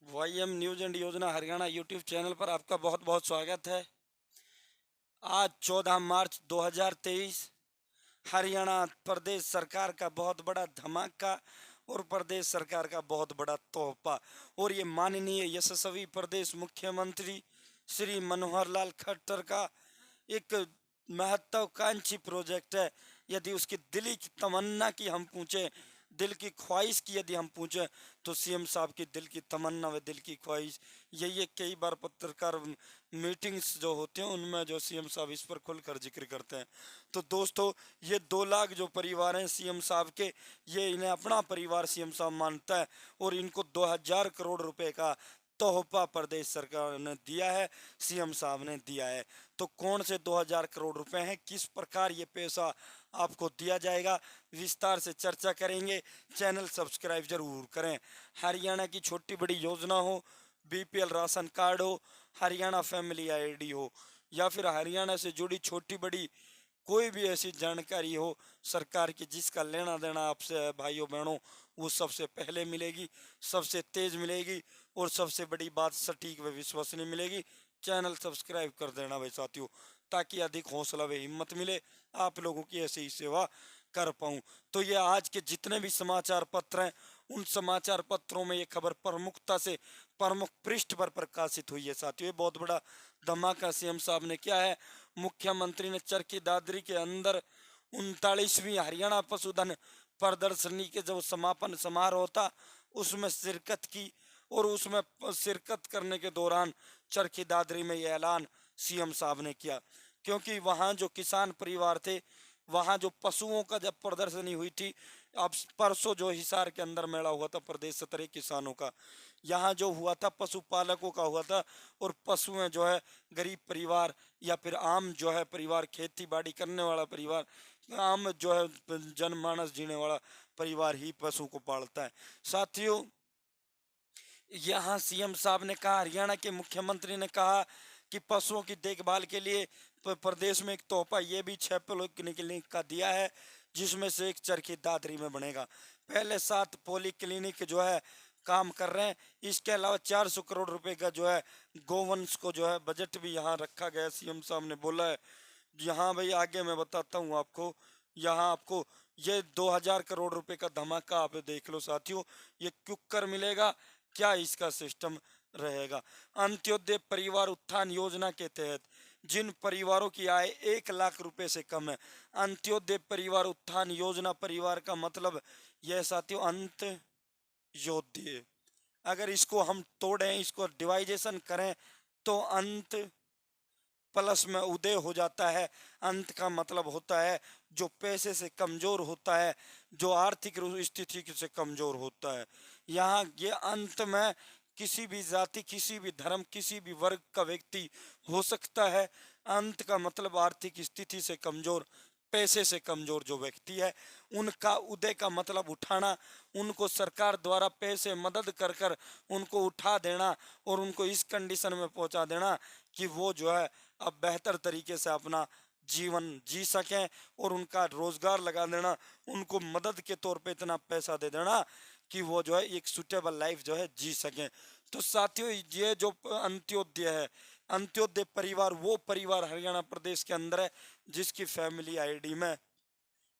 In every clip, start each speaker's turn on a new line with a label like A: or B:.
A: वाईएम news and योजना Haryana YouTube channel पर आपका बहुत बहुत स्वागत है। आज 14 मार्च 2023 हरियाणा प्रदेश सरकार का बहुत बड़ा धमाका और प्रदेश सरकार का बहुत बड़ा तोहफा और ये माननीय यशस्वी प्रदेश मुख्यमंत्री श्री मनोहर लाल खट्टर का एक महत्वाकांक्षी प्रोजेक्ट है। यदि उसकी दिली की तमन्ना की हम पूछें, दिल की ख्वाहिश की यदि हम पूछें, तो सीएम साहब की दिल की तमन्ना व दिल की ख्वाहिश यही है। कई बार पत्रकार मीटिंग्स जो होते हैं उनमें जो सीएम साहब इस पर खुलकर जिक्र करते हैं। तो दोस्तों, ये 2 लाख जो परिवार हैं सीएम साहब के, ये इन्हें अपना परिवार सीएम साहब मानता है और इनको 2000 करोड़ रुपए का तोहफा प्रदेश सरकार ने दिया है, सीएम साहब ने दिया है। तो कौन से 2000 करोड़ रुपए हैं, किस प्रकार ये पैसा आपको दिया जाएगा, विस्तार से चर्चा करेंगे। चैनल सब्सक्राइब जरूर करें। हरियाणा की छोटी बड़ी योजना हो, बीपीएल राशन कार्ड हो, हरियाणा फैमिली आईडी हो, या फिर हरियाणा से जुड़ी छोटी बड़ी कोई भी ऐसी जानकारी हो सरकार की जिसका लेना देना आपसे है भाइयों बहनों, वो सबसे पहले मिलेगी, सबसे तेज मिलेगी और सबसे बड़ी बात सटीक व विश्वसनीय मिलेगी। चैनल सब्सक्राइब कर देना भाई साथियों, ताकि अधिक हौसला व हिम्मत मिले आप लोगों की ऐसी ही सेवा कर पाऊँ। तो ये आज के जितने भी समाचार पत्र हैं, उन समाचार पत्रों में ये खबर प्रमुखता से प्रमुख पृष्ठ पर प्रकाशित हुई है साथियों। ये बहुत बड़ा धमाका सीएम साहब ने किया है। मुख्यमंत्री ने चरखी दादरी के अंदर 39वीं हरियाणा पशुधन प्रदर्शनी के जो समापन समारोह था उसमें शिरकत की और उसमें शिरकत करने के दौरान चरखी दादरी में यह ऐलान सीएम साहब ने किया। क्योंकि वहाँ जो किसान परिवार थे, वहाँ जो पशुओं का जब प्रदर्शनी हुई थी, अब परसों जो हिसार के अंदर मेला हुआ था प्रदेश स्तरीय किसानों का, यहाँ जो हुआ था पशुपालकों का हुआ था। और पशुएं जो है गरीब परिवार या फिर आम जो है परिवार, खेती बाड़ी करने वाला परिवार, आम जो है जनमानस जीने वाला परिवार ही पशु को पालता है साथियों। यहाँ सीएम साहब ने कहा, हरियाणा के मुख्यमंत्री ने कहा कि पशुओं की देखभाल के लिए प्रदेश में एक तोहफा ये भी 6 पॉलीक्लिनिक का दिया है, जिसमें से एक चरखी दादरी में बनेगा। पहले 7 पॉलीक्लिनिक जो है काम कर रहे हैं। इसके अलावा 400 करोड़ रुपए का जो है गोवंश को जो है बजट भी यहाँ रखा गया, सीएम साहब ने बोला है। यहाँ भाई आगे मैं बताता हूँ आपको, यहाँ आपको ये 2000 करोड़ रुपए का धमाका आप देख लो साथियों। ये कुकर मिलेगा, क्या इसका सिस्टम रहेगा। अंत्योदय परिवार उत्थान योजना के तहत जिन परिवारों की आय 1 लाख रुपए से कम है, अंत्योदय परिवार उत्थान योजना परिवार का मतलब यह साथियों अंत योद्य। अगर इसको हम तोड़ें, इसको डिवाइजेशन करें, तो अंत प्लस में उदय हो जाता है। अंत का मतलब होता है जो पैसे से कमजोर होता है, जो आर्थिक स्थिति से कमजोर होता है। यहाँ ये अंत में किसी भी जाति, किसी भी धर्म, किसी भी वर्ग का व्यक्ति हो सकता है। अंत का मतलब आर्थिक स्थिति से कमजोर, पैसे से कमजोर जो व्यक्ति है, उनका उदय का मतलब उठाना, उनको सरकार द्वारा पैसे मदद कर कर उनको उठा देना और उनको इस कंडीशन में पहुंचा देना कि वो जो है अब बेहतर तरीके से अपना जीवन जी सकें और उनका रोजगार लगा देना, उनको मदद के तौर पे इतना पैसा दे देना कि वो जो है एक सुटेबल लाइफ जो है जी सकें। तो साथियों, ये जो अंत्योदय है, अंत्योदय परिवार वो परिवार हरियाणा प्रदेश के अंदर है जिसकी फैमिली आईडी में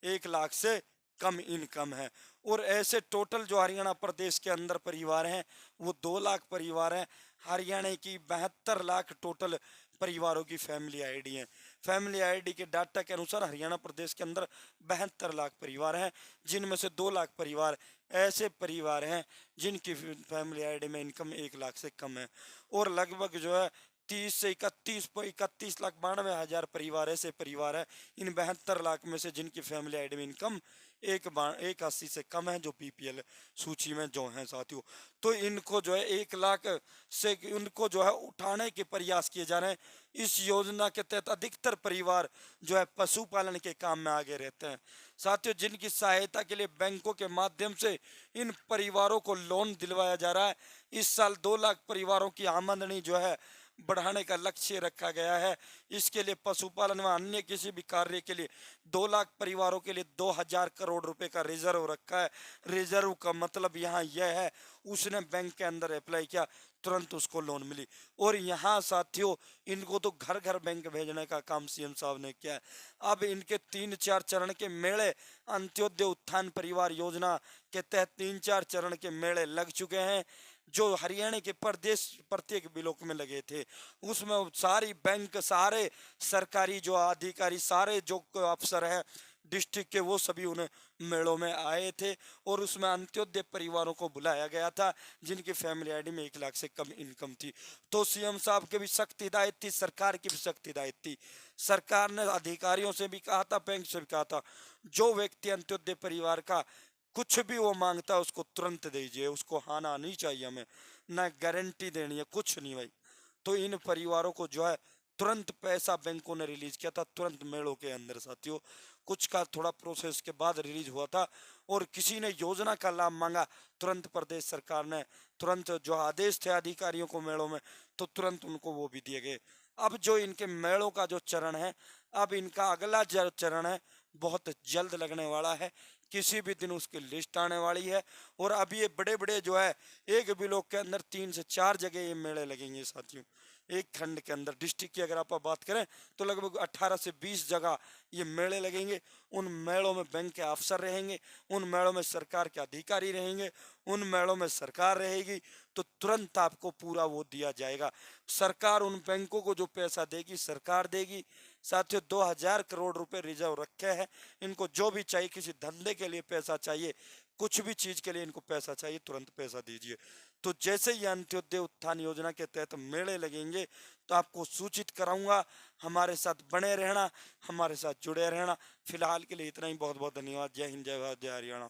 A: 1 लाख से कम इनकम है। और ऐसे टोटल जो हरियाणा प्रदेश के अंदर परिवार हैं वो 2 लाख परिवार हैं। हरियाणा की 72 लाख टोटल परिवारों की फैमिली आईडी है। फैमिली आईडी के डाटा के अनुसार हरियाणा प्रदेश के अंदर 72 लाख परिवार हैं, जिनमें से 2 लाख परिवार ऐसे परिवार हैं जिनकी फैमिली आईडी में इनकम 1 लाख से कम है। और लगभग जो है 30 से 31 लाख 92 हजार परिवार ऐसे परिवार है इन 72 लाख में से जिनकी फैमिली आईडी में इनकम 180 से कम है, जो बीपीएल सूची में जो है साथियों। तो इनको जो है 1 लाख से उनको जो है उठाने के प्रयास किए जा रहे हैं। इस योजना के तहत अधिकतर परिवार जो है पशुपालन के काम में आगे रहते हैं साथियों, जिनकी सहायता के लिए बैंकों के माध्यम से इन परिवारों को लोन दिलवाया जा रहा है। इस साल 2 लाख परिवारों की आमदनी जो है बढ़ाने का लक्ष्य रखा गया है। इसके लिए पशुपालन व अन्य किसी भी कार्य के लिए 2 लाख परिवारों के लिए 2000 करोड़ रुपए का रिजर्व रखा है। रिजर्व का मतलब यहाँ यह है, उसने बैंक के अंदर अप्लाई किया, तुरंत उसको लोन मिली। और यहाँ साथियों, इनको तो घर घर बैंक भेजने का काम सीएम साहब ने किया है। अब इनके 3-4 चरण के मेले, अंत्योदय उत्थान परिवार योजना के तहत 3-4 चरण के मेले लग चुके हैं, जो हरियाणा के प्रदेश प्रत्येक ब्लॉक में लगे थे। उसमें सारी बैंक, सारे सरकारी जो अधिकारी, सारे जो अफसर हैं डिस्ट्रिक्ट के, वो सभी उन्हें मेलों में आए थे। और उसमें अंत्योदय परिवारों को बुलाया गया था जिनकी फैमिली आईडी में 1 लाख से कम इनकम थी। तो सीएम साहब की भी सख्त हिदायत थी, सरकार की भी सख्त हिदायत थी। सरकार ने अधिकारियों से भी कहा था, बैंक से भी कहा था, जो व्यक्ति अंत्योदय परिवार का कुछ भी वो मांगता है उसको तुरंत दीजिए, उसको हाँ ना नहीं चाहिए, हमें ना गारंटी देनी है, कुछ नहीं भाई। तो इन परिवारों को जो है तुरंत पैसा बैंकों ने रिलीज किया था, तुरंत मेलों के अंदर साथियों। कुछ का थोड़ा प्रोसेस के बाद रिलीज हुआ था। और किसी ने योजना का लाभ मांगा, तुरंत प्रदेश सरकार ने तुरंत जो आदेश थे अधिकारियों को मेलों में, तो तुरंत उनको वो भी दिए गए। अब जो इनके मेलों का जो चरण है, अब इनका अगला जो चरण है बहुत जल्द लगने वाला है, किसी भी दिन उसकी लिस्ट आने वाली है। और अब ये बड़े बड़े जो है, एक ब्लॉक के अंदर 3 से 4 जगह ये मेले लगेंगे साथियों। एक खंड के अंदर डिस्ट्रिक्ट की अगर आप बात करें तो लगभग 18 से 20 जगह ये मेले लगेंगे। उन मेलों में बैंक के अफसर रहेंगे, उन मेलों में सरकार के अधिकारी रहेंगे, उन मेलों में सरकार रहेगी। तो तुरंत आपको पूरा वो दिया जाएगा। सरकार उन बैंकों को जो पैसा देगी, सरकार देगी। साथियों, 2000 करोड़ रुपए रिजर्व रखे हैं। इनको जो भी चाहिए, किसी धंधे के लिए पैसा चाहिए, कुछ भी चीज के लिए इनको पैसा चाहिए, तुरंत पैसा दीजिए। तो जैसे ही अंत्योदय उत्थान योजना के तहत मेले लगेंगे तो आपको सूचित कराऊंगा। हमारे साथ बने रहना, हमारे साथ जुड़े रहना। फिलहाल के लिए इतना ही। बहुत बहुत धन्यवाद। जय हिंद, जय भारत, जय हरियाणा।